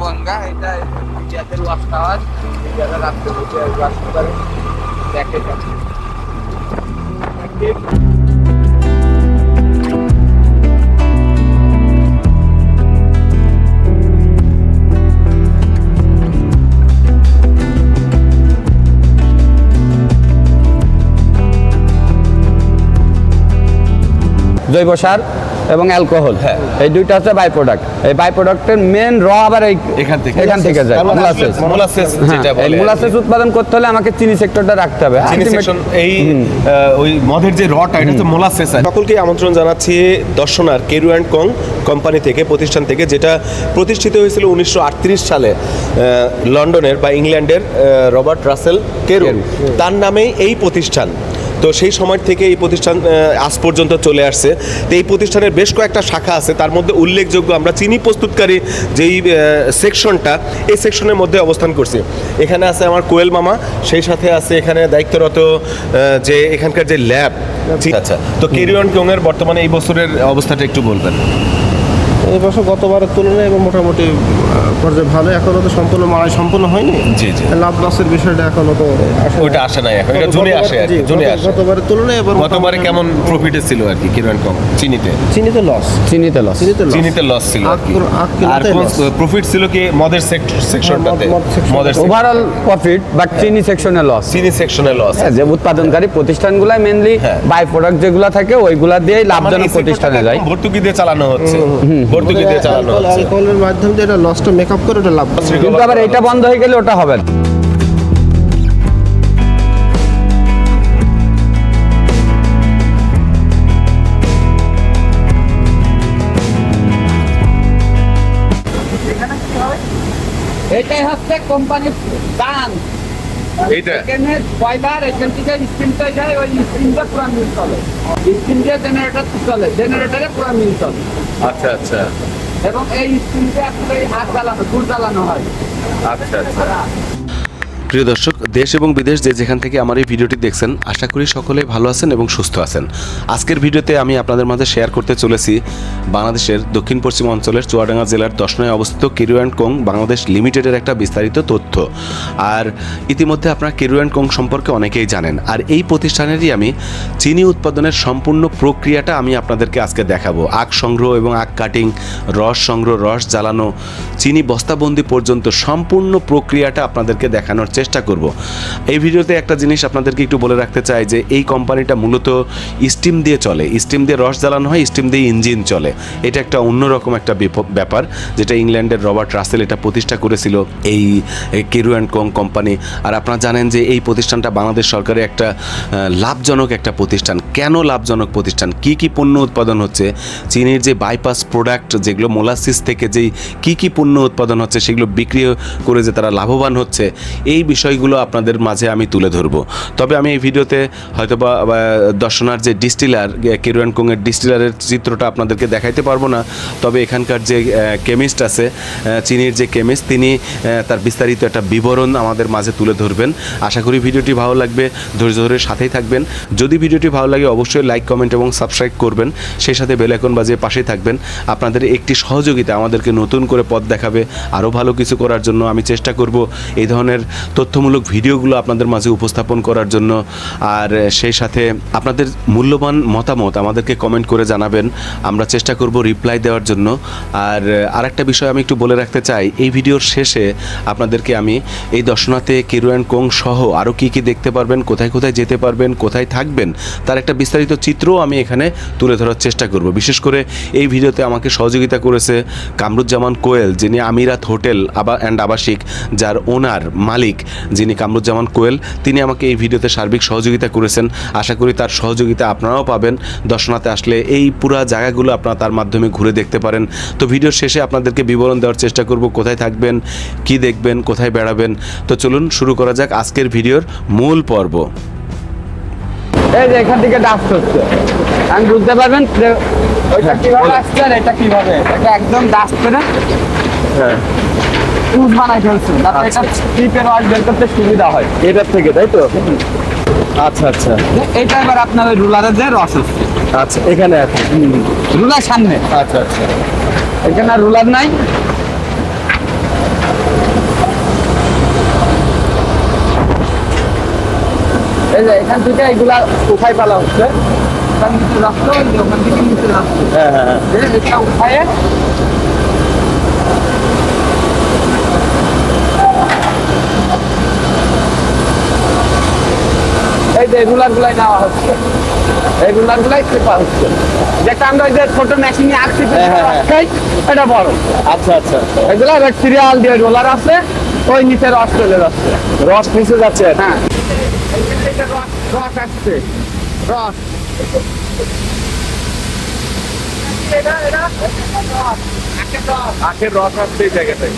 গঙ্গা, এটা ইন্ডিয়াদের wash tower, যারা রাত্রে বসে ওয়াশ করে দেখে যাচ্ছে। জৈব সার এবং অ্যালকোহল, এই দুইটা হচ্ছে বাই প্রোডাক্ট। এই বাই প্রোডাক্টের মেন র আবার এখান থেকে যায় মোলাসেস। মোলাসেস উৎপাদন করতে হলে আমাকে চিনি সেক্টরটা রাখতে হবে। এই ওই মদের যে রটা, এটা হচ্ছে মোলাসেস। সকলকে আমন্ত্রণ জানাচ্ছি দর্শনার কেরু অ্যান্ড কং কোম্পানি থেকে, প্রতিষ্ঠান থেকে, যেটা প্রতিষ্ঠিত হয়েছিল 1938 সালে লন্ডনের বা ইংল্যান্ডের রবার্ট রাসেল কেরু, তার নামেই এই প্রতিষ্ঠান। তো সেই সময় থেকে এই প্রতিষ্ঠান আজ পর্যন্ত চলে আসছে। তো এই প্রতিষ্ঠানের বেশ কয়েকটা শাখা আছে, তার মধ্যে উল্লেখযোগ্য আমরা চিনি প্রস্তুতকারী যেই সেকশনটা, এই সেকশনের মধ্যে অবস্থান করছি। এখানে আছে আমার কোয়েল মামা, সেই সাথে আছে এখানে দায়িত্বরত যে এখানকার যে ল্যাব। আচ্ছা, তো কেরু অ্যান্ড কং এর বর্তমানে এই বছরের অবস্থাটা একটু বলবেন। এই বছর গতবারের তুলনায় এবং মোটামুটি পর্যায়ে ভালো। এখনো তো সম্পূর্ণ মারাই সম্পূর্ণ হয়নি। জি জি, লাভ লসের বিষয়টা এখনো তো ওইটা আসে নাই, এখন এটা জুনে আসে আর কি, জুনে আসে। গতবারের তুলনায় এবার গতবারে কেমন প্রফিটে ছিল আর কি কেরু অ্যান্ড কং? চিনিতে লস ছিল আর কি। আর কোন প্রফিট ছিল কি মদের সেকশনটাতে? মদের ওভারঅল প্রফিট, বাট চিনি সেকশনে লস। চিনি সেকশনে লস। যে উৎপাদনকারী প্রতিষ্ঠানগুলো মেইনলি বাই প্রোডাক্ট যেগুলো থাকে ওইগুলা দিয়েই লাভজনক প্রতিষ্ঠানে যায়। ভর্তুকি দিয়ে চালানো হচ্ছে, ভর্তুকি দিয়ে চালানো হচ্ছে। অ্যালকোহলের মাধ্যমে যে এটা লসটা মেকআপ করে ওটা লাভ। কিন্তু আবার এটা বন্ধ হয়ে গেলে ওটা হবে না। এটাই হচ্ছে কোম্পানির দান। এইটা এখানে কয়বার এখান থেকে স্পিনটা যায়, ওই স্পিনটা পুরো মিল চলে। স্পিন দিয়ে জেনারেটর চলে, জেনারেটরে পুরো মিল চলে। আচ্ছা আচ্ছা এবং এই স্পিনটা আসলে হাত জ্বালানো, দূর জ্বালানো হয়। আচ্ছা আচ্ছা। প্রিয় দর্শক, দেশ এবং বিদেশ যে যেখান থেকে আমার এই ভিডিওটি দেখছেন, আশা করি সকলে ভালো আছেন এবং সুস্থ আছেন। আজকের ভিডিওতে আমি আপনাদের মাঝে শেয়ার করতে চলেছি বাংলাদেশের দক্ষিণ পশ্চিম অঞ্চলের চুয়াডাঙ্গা জেলার 10 নং অবস্থিত কেরু অ্যান্ড কং বাংলাদেশ লিমিটেডের একটা বিস্তারিত তথ্য। আর ইতিমধ্যে আপনারা কেরু অ্যান্ড কং সম্পর্কে অনেকেই জানেন। আর এই প্রতিষ্ঠানেরই আমি চিনি উৎপাদনের সম্পূর্ণ প্রক্রিয়াটা আমি আপনাদেরকে আজকে দেখাবো। আখ সংগ্রহ এবং আখ কাটিং, রস সংগ্রহ, রস জ্বালানো, চিনি বস্তাবন্দি পর্যন্ত সম্পূর্ণ প্রক্রিয়াটা আপনাদেরকে দেখানোর চেষ্টা করব। এই ভিডিওতে একটা জিনিস আপনাদেরকে একটু বলে রাখতে চাই যে এই কোম্পানিটা মূলত স্টিম দিয়ে চলে, স্টিম দিয়ে রস জ্বালানো হয়, স্টিম দিয়ে ইঞ্জিন চলে। এটা একটা অন্যরকম একটা ব্যাপার, যেটা ইংল্যান্ডের রবার্ট রাসেল এটা প্রতিষ্ঠা করেছিল এই কেরু অ্যান্ড কং কোম্পানি। আর আপনারা জানেন যে এই প্রতিষ্ঠানটা বাংলাদেশ সরকারের একটা লাভজনক একটা প্রতিষ্ঠান। কেন লাভজনক প্রতিষ্ঠান? কি কি পণ্য উৎপাদন হচ্ছে, চিনির যে বাইপাস প্রোডাক্ট যেগুলো মোলাসিস থেকে যেই কি পণ্য উৎপাদন হচ্ছে সেগুলো বিক্রি করে যে তারা লাভবান হচ্ছে, এই বিষয়গুলো আপনাদের মাঝে আমি তুলে ধরব। তবে আমি এই ভিডিওতে হয়তোবা দর্শনার যে ডিস্টিলার কেরু অ্যান্ড কং এর ডিস্টিলারের চিত্রটা আপনাদেরকে দেখাইতে পারবো না। তবে এখানকার যে কেমিস্ট আছে, চিনির যে কেমিস্ট, তিনি তার বিস্তারিত একটা বিবরণ আমাদের মাঝে তুলে ধরবেন। আশা করি ভিডিওটি ভালো লাগবে, ধৈর্য ধরে সাথেই থাকবেন। যদি ভিডিওটি ভালো লাগে অবশ্যই লাইক, কমেন্ট এবং সাবস্ক্রাইব করবেন, সেই সাথে বেল আইকন বাজিয়ে পাশেই থাকবেন। আপনাদের একটি সহযোগিতা আমাদেরকে নতুন করে পথ দেখাবে আরও ভালো কিছু করার জন্য। আমি চেষ্টা করব এই ধরনের তথ্যমূলক ভিডিওগুলো আপনাদের মাঝে উপস্থাপন করার জন্য। আর সেই সাথে আপনাদের মূল্যবান মতামত আমাদেরকে কমেন্ট করে জানাবেন, আমরা চেষ্টা করব রিপ্লাই দেওয়ার জন্য। আর আরেকটা বিষয় আমি একটু বলে রাখতে চাই, এই ভিডিওর শেষে আপনাদেরকে আমি এই দর্শনাতে কেরু অ্যান্ড কং সহ আরও কী কী দেখতে পারবেন, কোথায় কোথায় যেতে পারবেন, কোথায় থাকবেন, তার একটা বিস্তারিত চিত্রও আমি এখানে তুলে ধরার চেষ্টা করব। বিশেষ করে এই ভিডিওতে আমাকে সহযোগিতা করেছে কামরুজ্জামান কোয়েল, যিনি আমিরাত হোটেল অ্যান্ড আবাসিক, যার ওনার মালিক যিনি কামরুজ্জামান কোয়েল, তিনি আমাকে এই ভিডিওতে সার্বিক সহযোগিতা করেছেন। আশা করি তার সহযোগিতা আপনারাও পাবেন। দর্শনাতে আসলে এই পুরা জায়গাগুলো আপনারা তার মাধ্যমে ঘুরে দেখতে পারেন। তো ভিডিওর শেষে আপনাদেরকে বিবরণ দেওয়ার চেষ্টা করব, কোথায় থাকবেন, কি দেখবেন, কোথায় বেড়াবেন। তো চলুন শুরু করা যাক আজকের ভিডিওর মূল পর্ব। এই যে এখান থেকে ডাস্ট হচ্ছে, আমি বুঝতে পারবেন ওইটা কিভাবে আসছে আর এটা কিভাবে, এটা একদম ডাস্ট করে পুষ বানাই ফেলছে, যাতে এটা স্ট্রিপের ওয়াশ বের করতে সুবিধা হয় এটার থেকে, তাই তো? আচ্ছা আচ্ছা, এটা এবার আপনার ওই রুলারের যে রস হচ্ছে। আচ্ছা, এখানে আছে রুলার সামনে। আচ্ছা আচ্ছা, এখানে রুলার নাই, এই যে এখান থেকে এগুলা উঠাই ফেলা হচ্ছে, ওখান থেকে রাস্তা, ওখান থেকে নিচে রাস্তা, হ্যাঁ হ্যাঁ হ্যাঁ এটা উঠায় এই যে রেগুলার গুলাই নেওয়া হচ্ছে, রেগুলার গুলাই চেপা হচ্ছে, যেটা আমরা ওই যে ছোট মেশিনে আঁকছি এটা বড়। আচ্ছা আচ্ছা এগুলা সিরিয়াল দিয়ে রোলার আছে, ওই নিচে রস চলে যাচ্ছে, রস নিচে যাচ্ছে হ্যাঁ রস আসছে, রস আখের রস আসছে এই জায়গাটায়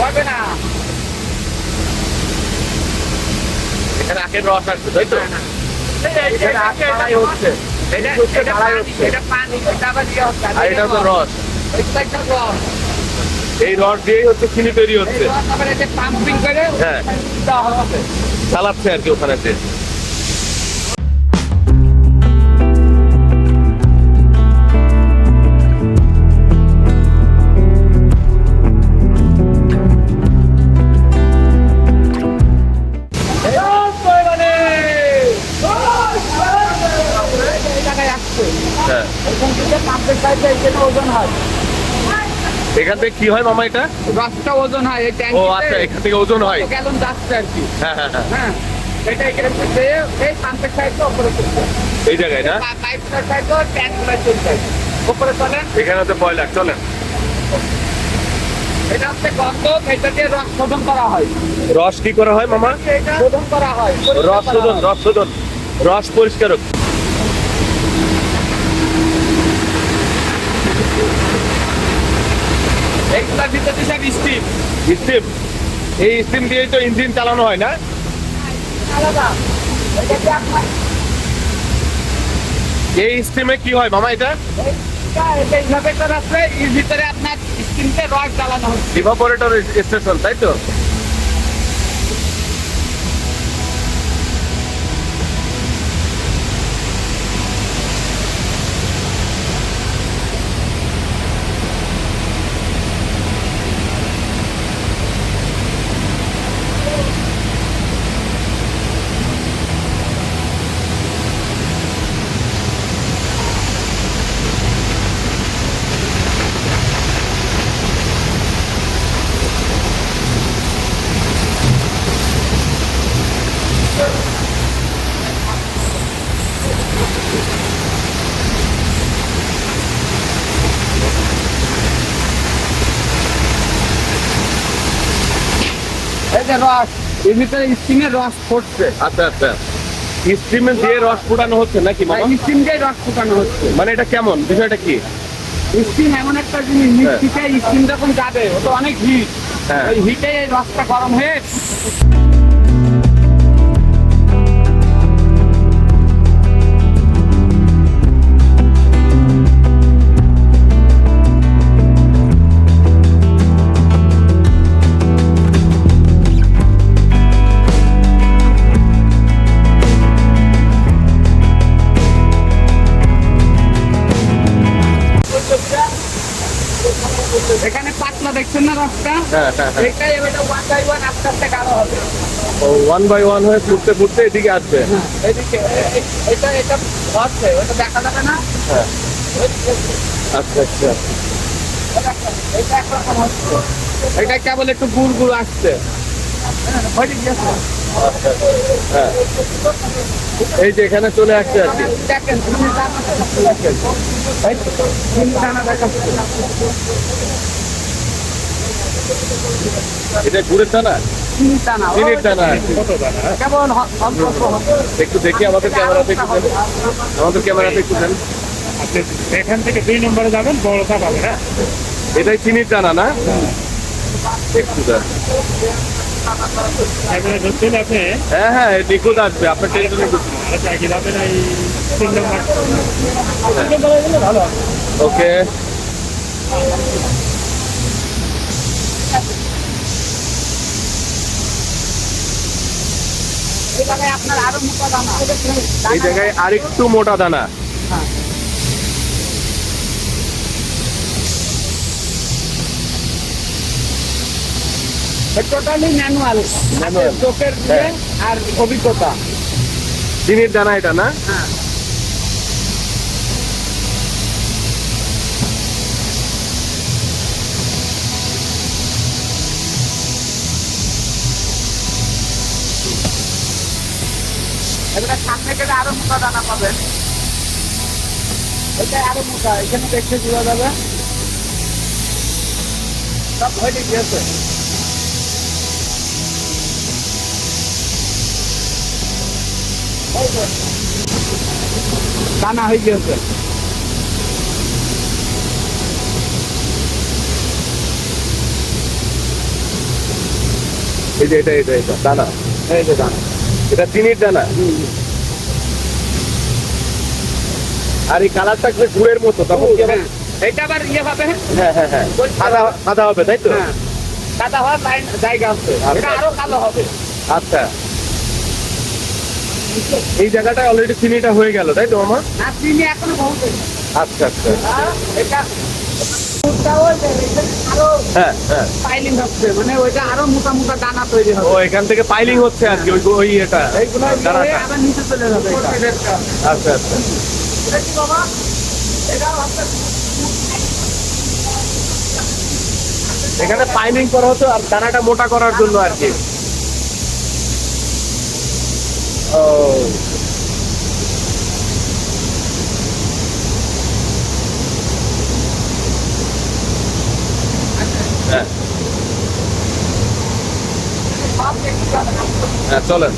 হবে না, এখানে আখের রস আসছে তাই তো হচ্ছে এটা পানি, এটা আবার ইয়ে হচ্ছে, আর এটা হচ্ছে রস এটা একটা রস, এই রস দিয়েই হচ্ছে চিনি তৈরি হচ্ছে এই রস আবার এই যে পাম্পিং করে হ্যাঁ দেওয়া হচ্ছে। চালাচ্ছে আর কি ওখানে যে হ্যাঁ এখান থেকে পাম্পের সাইডে এখানে ওজন হয়, এখান থেকে কি হয় মামা এটা রসটা ওজন হয় এই ও আচ্ছা এখান থেকে ওজন হয় গ্যালন যাচ্ছে আর কি, হ্যাঁ হ্যাঁ হ্যাঁ হ্যাঁ এটা এখানে থেকে এই পাম্পের সাইডে উপরে চলছে, এই জায়গায় না পাইপের সাইডে ট্যাঙ্কগুলো চলছে উপরে চলেন, এখানে হচ্ছে পয়লা চলেন এটা হচ্ছে গন্ধ, এটা দিয়ে রস শোধন করা হয়, রস কি করা হয় মামা এটা শোধন করা হয়, রস শোধন রস শোধন রস পরিষ্কারক এইগুলোর ভিতরে সব স্টিম স্টিম এই স্টিম দিয়েই তো ইঞ্জিন চালানো হয় না আলাদা, এটা দিয়ে আপনার এই স্টিমে কি হয় মামা এটা এটা এইভাবে তো রাখলে এর ভিতরে আপনার স্টিমকে রস জ্বালানো হচ্ছে, ইভাপোরেটর স্টেশন তাই তো এই যে রস এর ভিতরে স্টিমের রস ফুটছে, আচ্ছা আচ্ছা স্টিমে দিয়ে রস ফুটানো হচ্ছে নাকি মামা স্টিম দিয়ে রস ফুটানো হচ্ছে, মানে এটা কেমন বিষয়টা কি স্টিম এমন একটা জিনিস, মিষ্টিতে স্টিম যখন যাবে ও তো অনেক হিট, হ্যাঁ। ওই হিটে এই রসটা গরম হয়ে এখানে পাতলা দেখছেন না রসটা, হ্যাঁ হ্যাঁ হ্যাঁ এটাই এটা ওয়ান বাই ওয়ান আস্তে আস্তে গাঢ় হবে, ও 1 বাই 1 হয়ে ফুটতে ফুটতে এদিকে আসবে এদিকে এটা এটা হচ্ছে, ওটা দেখা যাবে না, হ্যাঁ আচ্ছা আচ্ছা এটা একরকম হচ্ছে, এটা কেবল একটু গুড় গুড় আসছে, হয়ে গেছে। হ্যাঁ এই যে এখানে চলে আসছে আর কি দেখেন চিনি দানা দেখেন, এই তো, চিনি দানা দেখাচ্ছে, এটা গুড়ের দানা চিনি দানা, চিনির দানা কেবল অল্প অল্প হবে। একটু দেখি আমাদের ক্যামেরাতে একটু দেন আমাদের ক্যামেরাতে একটু দেন আপনি এখান থেকে 2 নম্বরে যাবেন, বড়টা পাবেন। হ্যাঁ, এটাই চিনির দানা না একটু দেন এবারে ধরছেন আপনি হ্যাঁ হ্যাঁ নিখুঁত আসবে আপনার টেনশনে আচ্ছা কি যাবেন এই 3 নম্বর। 3 নম্বরে গেলে ভালো হবে। ওকে এই জায়গায় আপনার আরো মোটা দানা, এই জায়গায় আরেকটু মোটা দানা টোটালি ম্যানুয়াল Manual? চোখের দিয়ে আর অভিজ্ঞতা। চিনির দানা এটা না? হ্যাঁ এবারে সামনে গেলে আরো মোটা দানা পাবেন। এটা আরো মোটা, এখানে দেখতে বোঝা যাবে সব হয়ে গিয়েছে। এই যে, দানা হয়ে গিয়েছে। এই যে এটা দানা, এই যে দানা। এটা চিনির দানা। আর এই কালারটা একটু গুড়ের মতো, তখন কি হবে? এটা আবার ইয়ে হবে, হ্যাঁ সাদা সাদা হবে তাই তো? হ্যাঁ সাদা হওয়ার জায়গা আছে, এটা আরো কালো হবে। আচ্ছা, এই জায়গাটায় অলরেডি চিনিটা হয়ে গেল তাই তো মামা? না চিনি এখনো বহুত আছে। আচ্ছা আচ্ছা, এটা দুধটাও আরো হ্যাঁ পাইলিং হচ্ছে, মানে ওইটা আরো মোটা মোটা দানা তৈরি ও হবে। এখান থেকে পাইলিং হচ্ছে আর কি, ওই এটা এইগুলো দানাটা। আবার নিচে চলে যাবে এটা। আচ্ছা আচ্ছা, এটা কি বাবা? এটা হচ্ছে এখানে পাইলিং করা হতো আর দানাটা মোটা করার জন্য আর কি। ও হ্যাঁ হ্যাঁ, চলেন।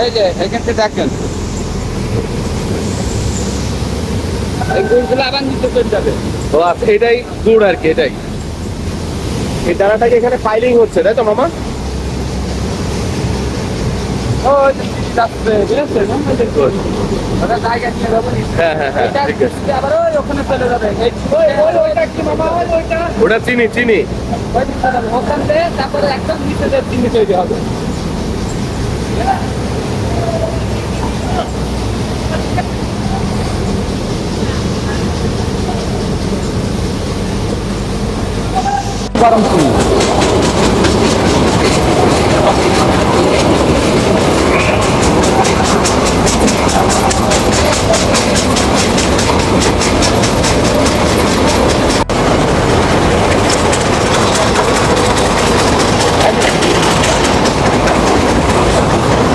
এই যে এখানে দেখেন এই গুড়গুলো আবার নিচে চলে যাবে। ও আচ্ছা, এটাই গুড় আর কি, এটাই। এই দানাটাকে এখানে পাইলিং হচ্ছে তাই তো মামা? ও যাচ্ছে, বুঝেছেন? ওটা জায়গা নিয়ে যাবো। হ্যাঁ এটা ঠিক আছে। আবার ওই ওখানে চলে যাবে। ওইটা কি বাবা? ওইটা ওটা চিনি চিনি। ওই দিকে চলে যাবে। ওখান থেকে তারপরে একদম নিচে যে চিনি তৈরি হবে। গরম চিনি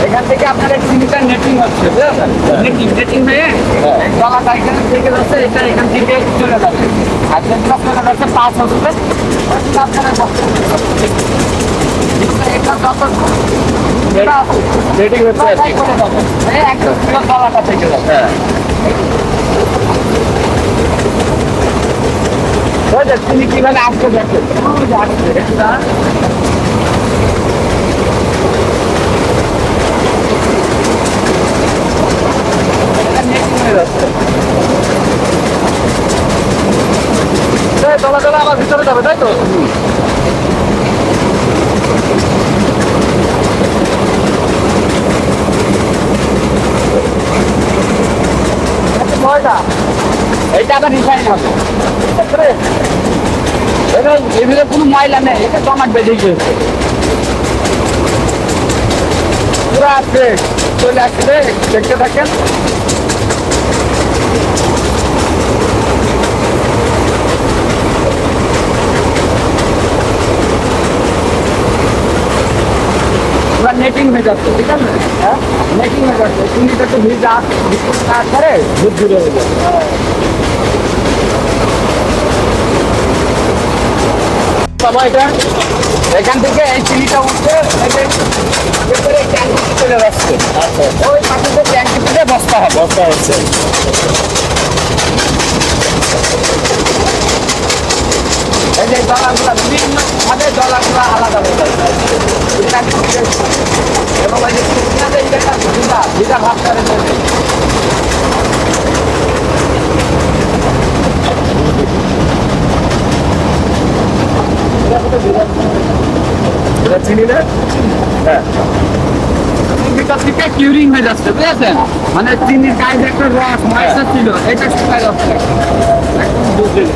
এখান থেকে আপনার এই চিনিটা নেটিং হচ্ছে, বুঝেছেন? নেটিং হয়ে গলাটা এখানে থেকে যাচ্ছে, এটা এখান থেকে চলে যাবে। আর যেগুলো চলে যাচ্ছে পাঁচ হচ্ছে, ওইগুলো আপনারা বসতে পারবেন। এটা যত এটা আছে, রেটিং হচ্ছে আর কি। ওইটাই করে যাবে। এই একদম পুরো গলাটা থেকে যাবে। হ্যাঁ ওই যে চিনি কিভাবে আসতে দেখেন, ওই যে আসছে, এটা নেটিং হয়ে যাচ্ছে। দলা দলা আবার ভিতরে যাবে তাই তো? ময়দা এইটা আবার রিফাইন হবে। এটা এগুলো কোনো ময়লা নেই, এটা টমাট বেঁধে গিয়েছে পুরা ফ্রেশ। চলে আসছে, দেখতে থাকেন। পুরা নেটিং হয়ে যাচ্ছে, ঠিক আছে? হ্যাঁ নেটিং হয়ে যাচ্ছে, চিনিটা একটু ভিজা বিস্কুট না করে দুধ দূরে হয়ে যাবে। মামা এটা এখান থেকে এই চিনিটা উঠছে, এরপরে ট্যাঙ্কি চলে যাচ্ছে। আচ্ছা ওই পাখিতে ট্যাঙ্কি থেকে বস্তা হবে। বস্তা হচ্ছে। এই যে দলাগুলা বিভিন্ন ভাবে দলাগুলা আলাদা হয়ে যাচ্ছে। এবং এই যে শুকনাতে এই একটা ভিজা ভাব করে দেবে। এটা চিনি না? হ্যাঁ ভিতর থেকে কিউরিং হয়ে যাচ্ছে, বুঝেছেন? মানে চিনির গায়ে যে একটা রস ময়েশ্চার ছিল, এটা শুকায় যাচ্ছে একদম দুধ দিলে।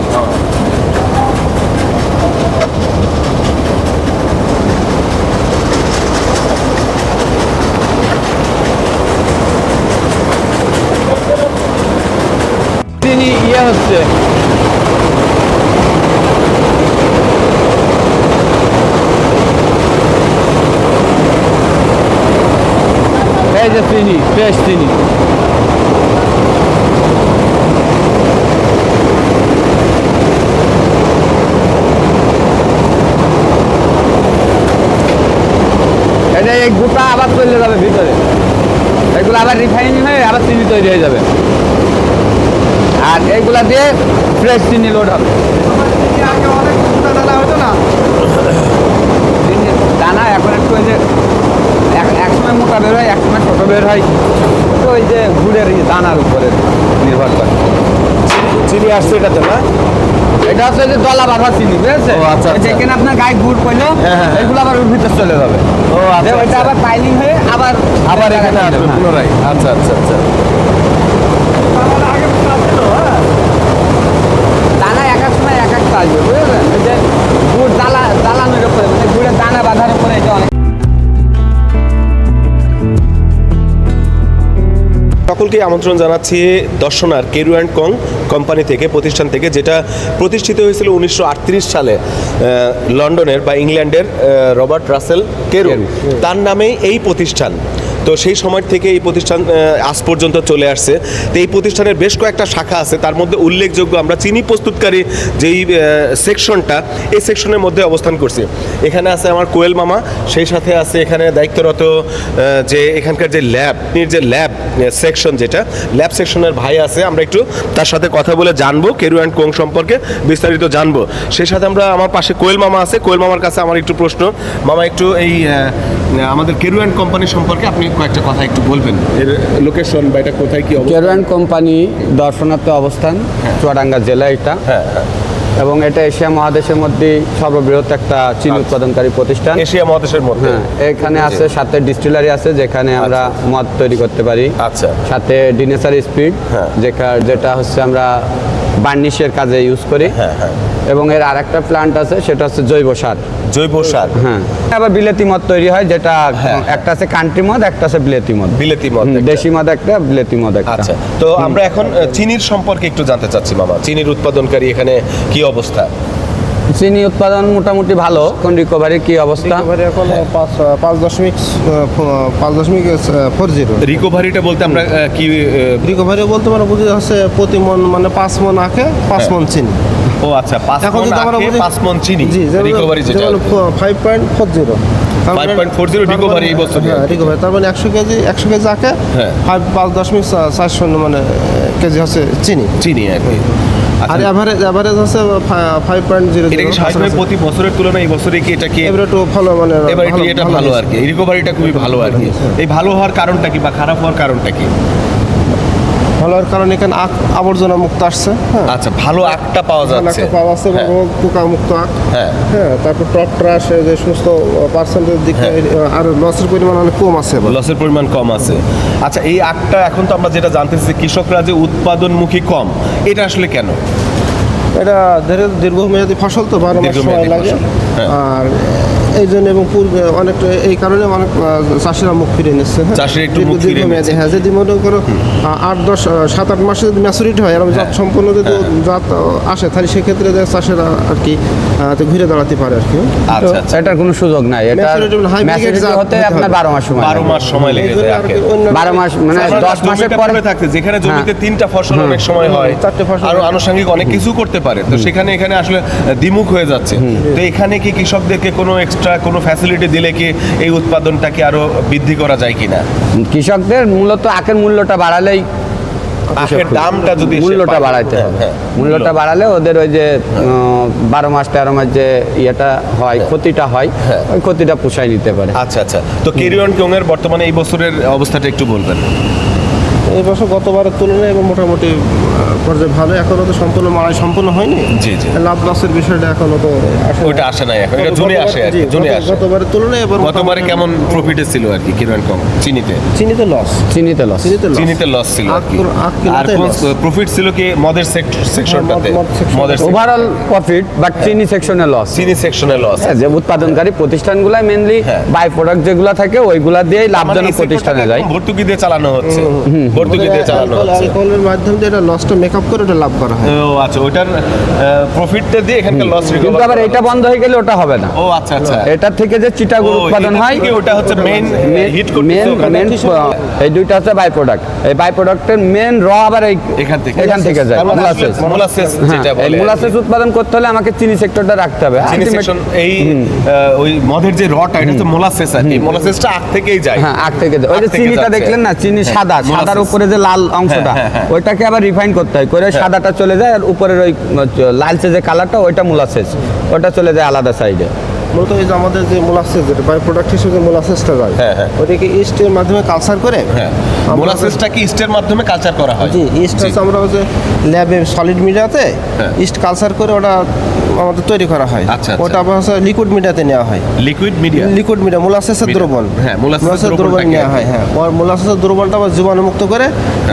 চিনি ইয়ে হচ্ছে, এই যে চিনি, ফ্রেশ চিনি। এটা এই গোটা আবার চলে যাবে ভিতরে, এগুলো আবার রিফাইনিং হয়ে আবার চিনি তৈরি হয়ে যাবে, আর এইগুলা দিয়ে ফ্রেশ চিনি লোড হবে। চিনির দানা এখন একটু ওই যে এক সময় মোটা বের হয়, এক সময় ছোট বের হয়, তো ওই যে গুড়ের দানার উপরে নির্ভর করে। চিনি আসছে এটাতে না? এটা হচ্ছে যে দলা বাঁধা চিনি, বুঝেছে? ও, আচ্ছা, আচ্ছা। যেখানে আপনার গায়ে গুড় পড়লো, হ্যাঁ, হ্যাঁ। এগুলো আবার ওর ভিতর চলে যাবে। ও আচ্ছা, ওইটা আচ্ছা। আবার পাইলিং হয়ে আবার আবার এখানে আসবে হ্যাঁ। পুনরায়। আচ্ছা আচ্ছা আচ্ছা। দানা এক এক সময় এক একটা আসবে, বুঝলেন? ওই যে গুড় জ্বালানোর উপরে, মানে গুড়ের দানা বাঁধার উপরে এটা অনেক। সকলকে আমন্ত্রণ জানাচ্ছি দর্শনার কেরু অ্যান্ড কং কোম্পানি থেকে, প্রতিষ্ঠান থেকে, যেটা প্রতিষ্ঠিত হয়েছিল 1938 সালে লন্ডনের বা ইংল্যান্ডের রবার্ট রাসেল কেরু, তার নামেই এই প্রতিষ্ঠান। তো সেই সময় থেকে এই প্রতিষ্ঠান আজ পর্যন্ত চলে আসছে। তো এই প্রতিষ্ঠানের বেশ কয়েকটা শাখা আছে, তার মধ্যে উল্লেখযোগ্য আমরা চিনি প্রস্তুতকারী যেই সেকশনটা, এই সেকশনের মধ্যে অবস্থান করছি। এখানে আছে আমার কোয়েল মামা, সেই সাথে আছে এখানে দায়িত্বরত যে এখানকার যে ল্যাব সেকশন, যেটা ল্যাব সেকশনের ভাই আছে, আমরা একটু তার সাথে কথা বলে জানবো কেরু অ্যান্ড কোং সম্পর্কে বিস্তারিত জানবো। সেই সাথে আমরা আমার পাশে কোয়েল মামা আছে, কোয়েল মামার কাছে আমার একটু প্রশ্ন। মামা, একটু এই আমাদের কেরু অ্যান্ড কোম্পানি সম্পর্কে আপনি কয়েকটা কথা একটু বলবেন, এর লোকেশন বা এটা কোথায় কি অবস্থা? কেরু অ্যান্ড কোম্পানি দর্শনার্থ অবস্থান চুয়াডাঙ্গা জেলা এটা, হ্যাঁ হ্যাঁ, এবং এটা এশিয়া মহাদেশের মধ্যে সর্ববৃহৎ একটা চিনি উৎপাদনকারী প্রতিষ্ঠান। এশিয়া মহাদেশের মধ্যে। হ্যাঁ, এখানে আছে সাথে ডিস্টিলারি আছে, যেখানে আমরা মদ তৈরি করতে পারি। আচ্ছা। সাথে ডিনেসারি স্পিড, হ্যাঁ। যেটা হচ্ছে আমরা বার্নিশের কাজে ইউজ করি। হ্যাঁ হ্যাঁ, এবং এর আরেকটা প্ল্যান্ট আছে, সেটা হচ্ছে জৈব সার। জৈব সার। হ্যাঁ, আবার বিলেতি মদ তৈরি হয়, যেটা হ্যাঁ। একটা আছে কান্ট্রি মদ, একটা আছে বিলেতি মদ। বিলেতি মদ হুম, একটা। দেশি মদ একটা, বিলেতি মদ একটা। আচ্ছা, তো আমরা এখন চিনির সম্পর্কে একটু জানতে চাচ্ছি মামা, চিনির উৎপাদনকারী এখানে কি অবস্থা? চিনি উৎপাদন মোটামুটি ভালো। এখন রিকভারির কি অবস্থা? রিকভারি এখন 5.40। রিকভারিটা বলতে আমরা কি রিকভারি বলতে আমরা বুঝি হচ্ছে প্রতি মন, মানে 5 মন আখে 5 মন চিনি। ও আচ্ছা, 5 এখন মণ যদি আমরা আখে বুঝি 5 মণ চিনি জি, রিকভারি, যেটা 5.40। 5.40 recovery এই বছরে। হ্যাঁ, রিকভারি তার মানে 100 কেজি আখে হ্যাঁ। 5.4 মানে কেজি হচ্ছে চিনি। চিনি আর কি। আর এভারেজ হচ্ছে 5.00। এটা কি সবসময় প্রতি বছরের তুলনায় এই বছরে কি এটা কি এবার একটু ভালো, মানে এবার একটু এটা ভালো আর কি, রিকভারিটা খুবই ভালো আর কি। এই ভালো হওয়ার কারণটা কি বা খারাপ হওয়ার কারণটা কি? ভালোর কারণে এখানে আবর্জনা মুক্ত আসছে। হ্যাঁ, আচ্ছা, ভালো আখটা পাওয়া ভালো যাচ্ছে। একটা পাওয়া যাচ্ছে, এবং হ্যাঁ। রোগ পোকা মুক্ত আখ। হ্যাঁ। হ্যাঁ, তারপর টপ ট্রাশ যে সমস্ত পার্সেন্টেজ দিকে আর লসের পরিমাণ অনেক কম আছে এবার। লসের পরিমাণ কম আছে। আচ্ছা, এই আখটা এখন তো আমরা যেটা জানতেছি কৃষকরা যে উৎপাদনমুখী কম, এটা আসলে কেন? এটা দীর্ঘমেয়াদী ফসল তো 12 মাস সময় দীর্ঘমেয়াদী লাগে। ফসল, হ্যাঁ। আর এই জন্য এবং পূর্বে অনেকটা এই কারণে অনেক চাষিরা মুখ ফিরে নিচ্ছে। হ্যাঁ, চাষিরা একটু মুখ ফিরিয়ে দীর্ঘমেয়াদী। নিচ্ছে। হ্যাঁ, যদি মনে করো 7-8 মাসে যদি ম্যাচুরিটি হয়, এরকম জাত সম্পন্ন যদি জাত আসে, তাহলে সেক্ষেত্রে যে চাষিরা আর কি ঘুরে দাঁড়াতে পারে আর কি। আচ্ছা আচ্ছা, এটার কোনো সুযোগ নাই। এটা Maturity মানে hybrid maturity জাত হতে হতে আপনার হবে। 12 মাস সময় 12 লাগে। মাস সময় লেগে এই জন্য যায় আর আখে। কি অন্য 12 মাস মানে আমরা 10 মাসের জমিতে পরে পড়ে থাকতে, যেখানে জমিতে হ্যাঁ। 3টা ফসল অনেক সময় হয়, 4টে ফসল। আরো আনুষঙ্গিক অনেক কিছু করতে পারে, তো সেখানে এখানে আসলে দ্বিমুখ হয়ে যাচ্ছে। তো এখানে কি কৃষকদেরকে কোনো এক্সট্রা কোনো ফ্যাসিলিটি দিলে কি এই উৎপাদনটাকে আরো বৃদ্ধি করা যায় কিনা? কৃষকদের মূলত আখের মূল্যটা বাড়ালেই, আখের দামটা যদি সে মূল্যটা পায়। বাড়াইতে হ্যাঁ, হবে। হ্যাঁ, মূল্যটা বাড়ালে ওদের ওই যে 12 মাস 13 মাস যে ইয়েটা হয়, ক্ষতিটা হয়, হ্যাঁ। ওই ক্ষতিটা পুষায় নিতে পারে। আচ্ছা আচ্ছা, তো কেরু অ্যান্ড কোং এর বর্তমানে এই বছরের অবস্থাটা একটু বলবেন। এই বছর গতবারের তুলনায় এবং মোটামুটি পর্যায়ে ভালো, এখনো তো সম্পূর্ণ মাড়াই সম্পূর্ণ হয়নি। জি জি। লাভ লসের বিষয়টা এখনো তো ওইটা আসে নাই এখন, এটা জুনে আসে আর কি, জুনে আসে। গতবারের তুলনায় এবার গতবারে কেমন প্রফিটে ছিল আর কি, কিরকম চিনিতে? চিনিতে লস, চিনিতে লস। চিনিতে লস ছিল আর কি। আখ আর কিলোতে loss। প্রফিট ছিল কি মদের সেকশনটাতে? মদ section। মদের section। ওভারঅল প্রফিট বাট চিনি সেকশনে লস। চিনি সেকশনে লস। যে উৎপাদনকারী প্রতিষ্ঠানগুলো মেইনলি হ্যাঁ। বাই প্রোডাক্ট যেগুলো থাকে ওইগুলা দিয়েই মানে লাভজনক এই প্রতিষ্ঠানে sectorটাকে যায়। একদম ভর্তুকি দিয়ে চালানো হচ্ছে, ভর্তুকি দিয়ে চালানো হচ্ছে। অ্যালকোহলের মাধ্যমে যে এটা লসটা মেকআপ করে ওটা লাভ করা হয়। ও আচ্ছা, ওইটার প্রফিটটা দিয়ে এখানকার লস কিন্তু রিকভার। আবার এটা বন্ধ হয়ে গেলে ওটা হবে না। ও আচ্ছা আচ্ছা। এটা থেকে যে চিটাগুড় উৎপাদন হয় ওটা হচ্ছে মেইন হিট মেন করতেছে ওখানে। এই দুইটা হচ্ছে বাই প্রোডাক্ট। এই বাই প্রোডাক্টের মেন র আবার এই এখান থেকে যায় মোলাসেস। মোলাসেস যেটা এই বলে। মোলাসেস উৎপাদন করতে হলে আমাকে চিনি সেক্টরটা রাখতে হবে। চিনি Ultimate- সেকশন এই ওই মদের যে রটা, এটা হচ্ছে মোলাসেস আর কি। মোলাসেসটা আখ থেকেই যায়। হ্যাঁ, আখ থেকে যায়। ওই যে আখ থেকে চিনিটা যাচ্ছে। দেখলেন না, চিনি সাদা, মোলাসেস। সাদার উপরে যে লাল অংশটা হ্যাঁ, হ্যাঁ। ওইটাকে আবার রিফাইন করতে হয়, করে সাদাটা চলে যায় আর উপরের ওই লালচে যে কালারটা ওইটা মোলাসেস, ওটা চলে যায় আলাদা সাইডে। মূলত এই যে আমাদের যে মোলাসেস, যেটা বাই প্রোডাক্ট হিসেবে মোলাসেসটা যায়, হ্যাঁ, হ্যাঁ। ওটাকে ইস্টের মাধ্যমে কালচার করে। হ্যাঁ, আমরা- মোলাসেসটা কি ইস্টের মাধ্যমে কালচার করা হয়? জি, ইস্ট হচ্ছে আমরা হচ্ছে ল্যাবে সলিড মিডিয়াতে ইস্ট কালচার করে ওটা আমাদের তৈরি করা হয়। আচ্ছা, আচ্ছা। ওটা আবার হচ্ছে লিকুইড মিডিয়াতে নেওয়া হয়। Liquid media. লিকুইড মিডিয়া মোলাসেসের Media। দ্রবণ। হ্যাঁ, মোলাসেসের মোলাসেসের দ্রবণ দ্রবণটাকে নেওয়া হয়। হ্যাঁ, মোলাসেসের দ্রবণটা আবার জীবাণুমুক্ত করে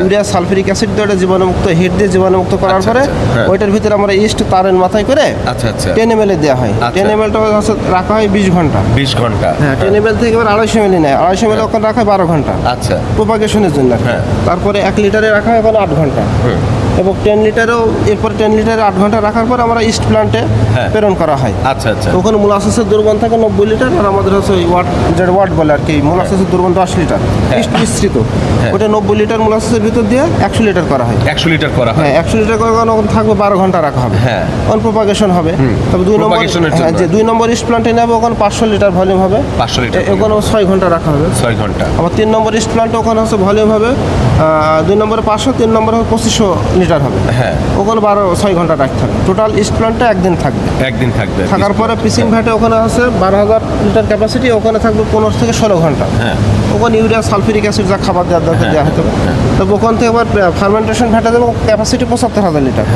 ইউরিয়া সালফিউরিক অ্যাসিড দিয়ে ওটা জীবাণুমুক্ত, হিট দিয়ে জীবাণুমুক্ত করার আচ্ছা, পরে আচ্ছা, হ্যাঁ। ওইটার ভিতরে আমরা ইস্ট তারের মাথায় করে আচ্ছা আচ্ছা। 10 ml দেওয়া হয়। আচ্ছা। 10 ml হচ্ছে রাখা হয় 20 ঘন্টা। 20 ঘন্টা। হ্যাঁ, 10 ml থেকে এবার 250 ml নেয়, 250 ml ওখানে রাখা হয় 12 ঘন্টা আচ্ছা। প্রোপাগেশনের জন্য। হ্যাঁ। তারপরে 1 লিটারে রাখা হয় ওখানে 8 ঘন্টা। এবং 10 লিটারেও এরপর 10 লিটারে 8 ঘন্টা রাখার পর আমরা ইস্ট প্ল্যান্টে হ্যাঁ। প্রেরণ করা হয়। আচ্ছা আচ্ছা। ওখানে মোলাসেসের দ্রবণ থাকে 90 লিটার, আর আমাদের হচ্ছে ওই ওয়াট, যেটা ওয়াট বলে আর কি, মোলাসেসের দ্রবণ 10 লিটার ইস্ট মিশ্রিত। ওটা 90 লিটার মোলাসেসের ভিতর দিয়ে 100 লিটার করা হয়। 100 লিটার করা হয়। হ্যাঁ, 100 লিটার করে ওখানে থাকবে 12 ঘন্টা রাখা হবে। হ্যাঁ। ওখানে প্রোপাগেশন হবে। তবে 2 নম্বর, Propagation এর জন্য। হ্যাঁ, যে 2 নম্বর ইস্ট প্ল্যান্টে নেবে ওখানে 500 লিটার ভলিউম হবে। 500 লিটার ওখানে 6 ঘন্টা রাখা হবে। 6 ঘন্টা। আবার 3 নম্বর ইস্ট প্ল্যান্টে ওখানে হচ্ছে ভলিউম হবে 2 নম্বরে 500, 3 নম্বরে 2500 লিটার হবে। হ্যাঁ। ওখানে 6 ঘন্টা রাখতে হবে। টোটাল ইস্ট প্ল্যান্টে একদিন থাকবে। একদিন থাকবে। থাকার পরে পিসিং ভ্যাটে ওখানে আছে 12,000 লিটার ক্যাপাসিটি, ওখানে থাকবে 15 থেকে 16 ঘন্টা। হ্যাঁ। ওখানে ইউরিয়া সালফিউরিক অ্যাসিড যা খাবার দেওয়ার দরকার দেওয়া হতে হবে। তবে ওখান থেকে আবার ফার্মেন্টেশন ভ্যাটে দেবো ক্যাপাসিটি 75,000 লিটার।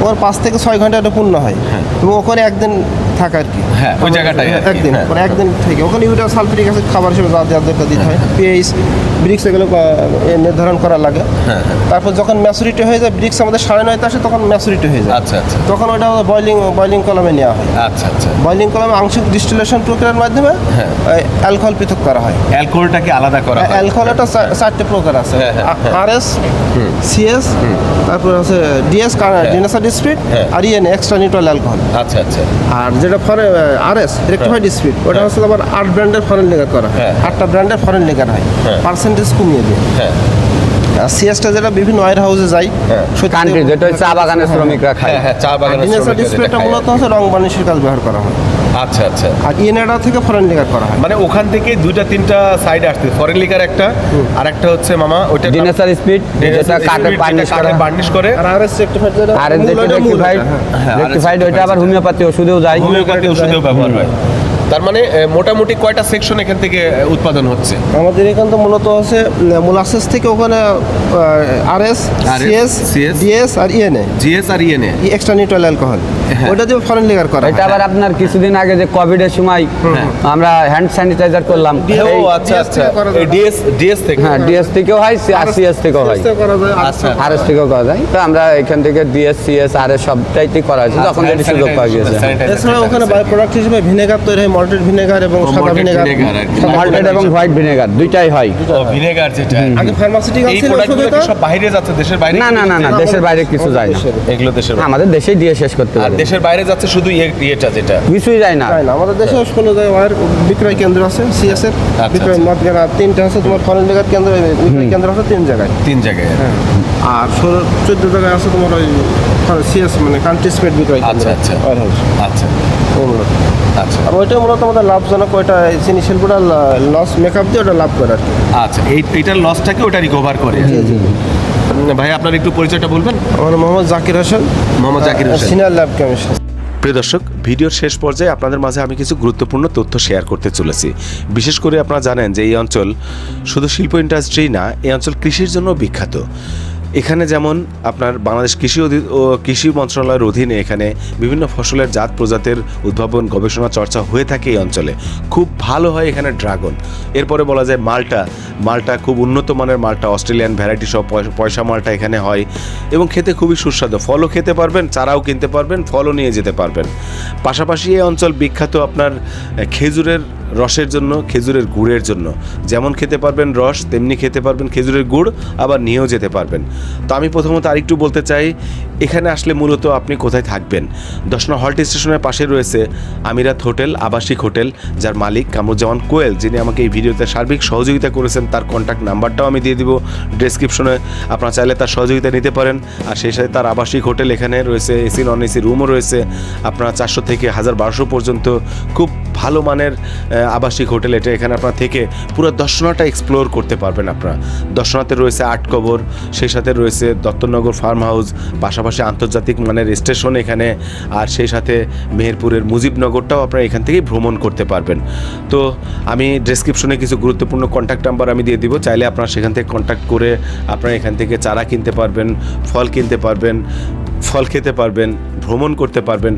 ওখানে 5 থেকে 6 ঘন্টা এটা পূর্ণ হয় এবং ওখানে একদিন থাকে আর কি। হ্যাঁ, ওই জায়গাটায় আর কি। একদিন, হ্যাঁ। মানে একদিন থেকে ওখানে ইউরিয়া সালফিউরিক অ্যাসিড খাবার হিসেবে যা দেওয়ার দরকার দিতে হয়, পিএইচ, ব্রিক্স, এগুলো নির্ধারণ করা লাগে। তারপর যখন ম্যাচুরিটি হয়ে যায়, ব্রিক্স আমাদের 9.5 আসে, তখন ম্যাচুরিটি হয়ে যায়। আচ্ছা আচ্ছা। তখন ওটা বয়লিং কলামে নেওয়া হয়। আচ্ছা আচ্ছা। বয়লিং কলামে আংশিক ডিস্টিলেশন প্রক্রিয়ার মাধ্যমে অ্যালকোহল পৃথক করা হয়। অ্যালকোহলটাকে আলাদা করা হয়। অ্যালকোহল একটা 4টে প্রকার আছে, হ্যাঁ, হ্যাঁ, হ্যাঁ। আরএস, সিএস, তারপর আছে ডিএস, ডিনেসার ডিসপিট, হ্যাঁ। আর ইএন, এক্সট্রা নিউট্রাল অ্যালকোহল। আচ্ছা আচ্ছা। আর যেটা আরএস, রেক্টিফাইড স্পিড, ওটা হচ্ছে আবার 8 ব্র্যান্ডের ফরেন লিগার করা হয়। হ্যাঁ। 8টা ব্র্যান্ডের ফরেন লিগার হয়, হ্যাঁ। পার্সেন্টেজ কমিয়ে দিয়ে। হ্যাঁ। আর সিএসটা যেটা বিভিন্ন ওয়ার হাউসে যায়, কান্ট্রি যেটা চা বাগানের শ্রমিকরা খায়। হ্যাঁ হ্যাঁ, চা বাগানের ডিনেসার শ্রমিকরা যেটা ডিসপ্লেটা খায়। মূলত হচ্ছে রং বার্নিশের কাজ ব্যবহার করা হয়। আচ্ছা আচ্ছা। আর ইএনএডা থেকে ফরেন লিগার করা হয়। মানে ওখান থেকে 2-3টা সাইড আসছে, ফরেন লিকার একটা, আর একটা হচ্ছে মামা ওইটা ডিনেসার স্পিড যেটা কাঠে বার্নিশ করে। আর আরএস রেক্টিফাইড যেটা আর রেক্টিফাইড ওইটা আবার হোমিওপ্যাথি ওষুধেও যায়। হোমিওপ্যাথি ওষুধেও ব্যবহার হয়। তার মানে মোটামুটি কয়টা সেকশন এখান থেকে উৎপাদন হচ্ছে? আমাদের এখান তো মূলত হচ্ছে মোলাসেস থেকে ওখানে আরএস, সিএস, CS, ডিএস আর ইএনএ, জিএস আর ইএনএ। এক্সট্রা নিউট্রাল অ্যালকোহল, ওটা দিয়ে ফরেন লিগার করা হয়। এটা আবার আপনার কিছুদিন আগে যে কোভিডের সময় আমরা হ্যান্ড স্যানিটাইজার করলাম, ও আচ্ছা আচ্ছা। এই ডিএস থেকে। হ্যাঁ, ডিএস থেকেও হয় আর সিএস থেকেও হয়, চেষ্টা করা যায়। আচ্ছা। আরএস থেকেও করা যায়। তো আমরা এখান থেকে ডিএস, সিএস, আরএস সবটাইতেই করা হয়েছে যখন যেটি সুযোগ পাওয়া গিয়েছে। এছাড়া ওখানে বাই প্রোডাক্ট হিসেবে ভিনেগার তৈরি হয়, মল্টেড ভিনেগার এবং সাদা ভিনেগার। মল্টেড এবং হোয়াইট ভিনেগার দুইটাই হয়। ভিনেগার যেটা আগে ফার্মাসিউটিক্যাল এই ছিল প্রোডাক্টগুলো ওষুধে কি সব বাইরে যাচ্ছে, দেশের বাইরে? না না না না, দেশের বাইরে কিছু যায় না, এগুলো দেশের বাইরে। আমাদের দেশেই দিয়ে শেষ করতে আর পারি, দেশের বাইরে যাচ্ছে শুধু এটা যেটা। কিছুই যায় না। তাই না, আমাদের দেশে কোনো জায়গায় বিক্রয় কেন্দ্র আছে, সিএস এর বিক্রয় মদগানা 3টা আছে, তোমার ফরেন লিগার কেন্দ্র, বিক্রয় কেন্দ্র আছে 3 জায়গায়। 3 জায়গায়। আর 14 জায়গায় আছে তোমার ওই সিএস, মানে কান্ট্রি স্পেড বিক্রয় কেন্দ্র। আচ্ছা আচ্ছা। Warehouse. আচ্ছা ওগুলো। আচ্ছা আর ওইটা মূলত আমাদের লাভজনক, ওইটা চিনি শিল্পটা লস মেকআপ দিয়ে ওটা লাভ করে আর কি। আচ্ছা। এইটার লসটাকে ওটা রিকভার করে। ভাই আপনার একটু পরিচয়টা বলবেন? আমার Mohammad Zakir Hossain, Mohammad Zakir Hossain. Senior lab chemist. প্রিয় দর্শক, ভিডিওর শেষ পর্যায়ে আপনাদের মাঝে আমি কিছু গুরুত্বপূর্ণ তথ্য শেয়ার করতে চলেছি। বিশেষ করে আপনারা জানেন যে এই অঞ্চল শুধু শিল্প ইন্ডাস্ট্রি না, এই অঞ্চল কৃষির জন্য বিখ্যাত। এখানে যেমন আপনার বাংলাদেশ কৃষি মন্ত্রণালয়ের অধীনে এখানে বিভিন্ন ফসলের জাত প্রজাতির উদ্ভাবন গবেষণা চর্চা হয়ে থাকে এই অঞ্চলে। খুব ভালো হয় এখানে ড্রাগন, এরপরে বলা যায় মালটা খুব উন্নত মানের মালটা, অস্ট্রেলিয়ান ভ্যারাইটি সব পয়সা মালটা এখানে হয় এবং খেতে খুবই সুস্বাদু। ফলও খেতে পারবেন, চারাও কিনতে পারবেন, ফলও নিয়ে যেতে পারবেন। পাশাপাশি এই অঞ্চল বিখ্যাত আপনার খেজুরের রসের জন্য, খেজুরের গুড়ের জন্য। যেমন খেতে পারবেন রস, তেমনি খেতে পারবেন খেজুরের গুড়, আবার নিয়েও যেতে পারবেন। তো আমি প্রথমত আরেকটু বলতে চাই, এখানে আসলে মূলত আপনি কোথায় থাকবেন। 10 নং হল্ট স্টেশনের পাশে রয়েছে আমিরাত হোটেল, আবাসিক হোটেল, যার মালিক কামরুজ্জামান কোয়েল, যিনি আমাকে এই ভিডিওতে সার্বিক সহযোগিতা করেছেন। তার কন্ট্যাক্ট নাম্বারটাও আমি দিয়ে দিব ডেসক্রিপশনে, আপনারা চাইলে তার সহযোগিতা নিতে পারেন। আর সেই সাথে তার আবাসিক হোটেল এখানে রয়েছে, এসি নন এসি রুমও রয়েছে। আপনারা 400 থেকে 1200 পর্যন্ত খুব ভালো মানের আবাসিক হোটেল এটা। এখানে আপনারা থেকে পুরো দর্শনাটা এক্সপ্লোর করতে পারবেন। আপনারা দর্শনাতে রয়েছে আটকবর, সেই সাথে রয়েছে দত্তনগর ফার্ম হাউস, পাশাপাশি আন্তর্জাতিক মানের স্টেশন এখানে, আর সেই সাথে মেহেরপুরের মুজিবনগরটাও আপনারা এখান থেকেই ভ্রমণ করতে পারবেন। তো আমি ডেসক্রিপশনে কিছু গুরুত্বপূর্ণ কন্ট্যাক্ট নাম্বার আমি দিয়ে দিব, চাইলে আপনারা সেখান থেকে কন্ট্যাক্ট করে আপনারা এখান থেকে চারা কিনতে পারবেন, ফল কিনতে পারবেন, ফল খেতে পারবেন, ভ্রমণ করতে পারবেন,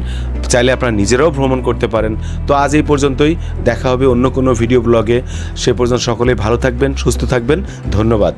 চাইলে আপনারা নিজেরাও ভ্রমণ করতে পারেন। তো আজ এই পর্যন্তই, দেখা হবে অন্য কোনো ভিডিও ব্লগে। সে পর্যন্ত সকলেই ভালো থাকবেন, সুস্থ থাকবেন। ধন্যবাদ।